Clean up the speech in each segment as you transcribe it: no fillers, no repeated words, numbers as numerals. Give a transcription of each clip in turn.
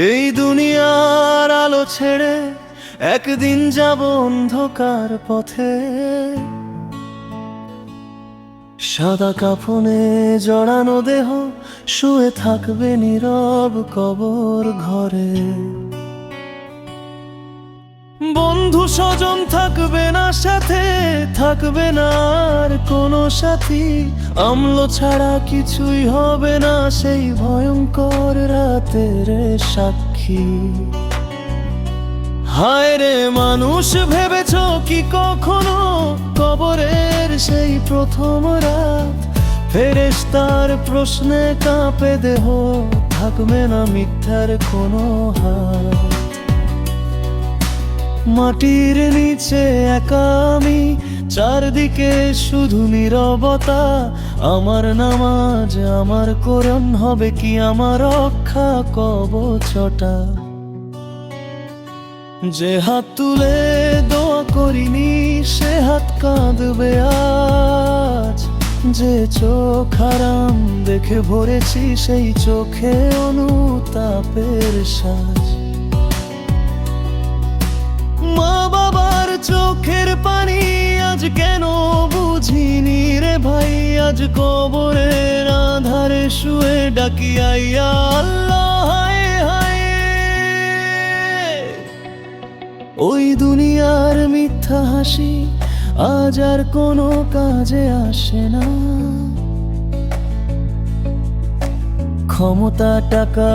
এই দুনিয়ার আলো ছেড়ে একদিন যাব অন্ধকার পথে। সাদা কাফনে জড়ানো দেহ শুয়ে থাকবে নীরব কবর ঘরে। বন্ধু স্বজন থাকবে না সাথে, থাকবে না আর কোনো সাথী। আমল ছাড়া কিছুই হবে না সেই ভয়ঙ্কর রাতের সাক্ষী। হায় রে মানুষ, ভেবেছ কি কখনো কবরের সেই প্রথম রাত? ফেরেশতার প্রশ্নে কাঁপে দেহ, থাকবে না মিথ্যার কোনো হাত। মাটির নিচে একা আমি, চারদিকে শুধু নীরবতা। আমার নামাজ, আমার কোরআন হবে কি আমার রক্ষা কবচটা? যে হাত তুলে দোয়া করিনি সে হাত কাঁদবে আজ। যে চোখ হারাম দেখে ভরেছি সেই চোখে অনুতাপের সাজ। মা বাবার চোখের পানি আজ কেন বুঝিনি রে ভাই? আজ কবরের আধারে শুয়ে ডাকি আইয়া আল্লাহ, হায় হায়। ওই দুনিয়ার মিথ্যা হাসি আজ আর কোনো কাজে আসে না। ক্ষমতা, টাকা,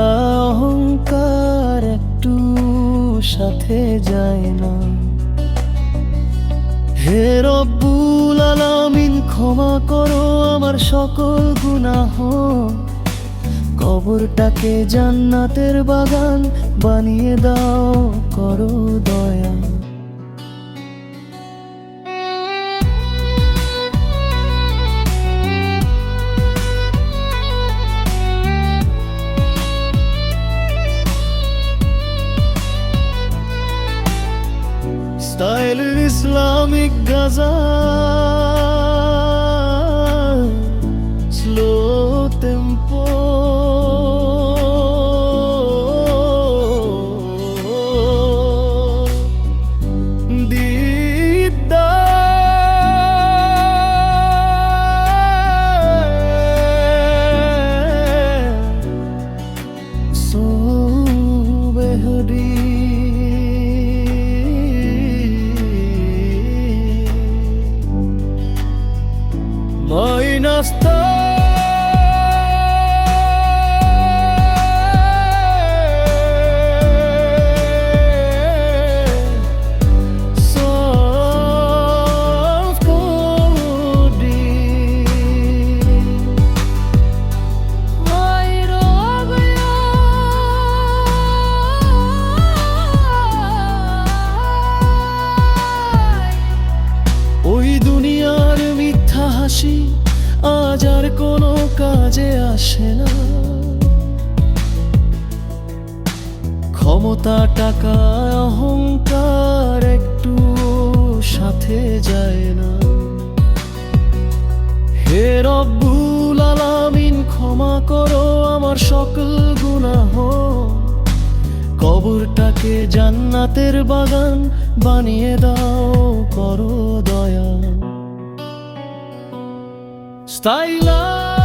অহংকার একটু সাথে যায় না। হে রব্বুল আলামিন, ক্ষমা করো আমার সকল গুনাহ। কবরটাকে জান্নাতের বাগান বানিয়ে দাও, করো দয়া। Style Islamic Ghazal, slow tempo, নাস্তা ওই দুনিয়ার মিথ্যা হাসি আজ আর কোনো কাজে আসে না। ক্ষমতা, টাকা, অহংকার একটু সাথে যায় না। হে রব্বুল আলামিন, ক্ষমা করো আমার সকল গুনাহ। কবরটাকে জান্নাতের বাগান বানিয়ে দাও, করো দয়া। Style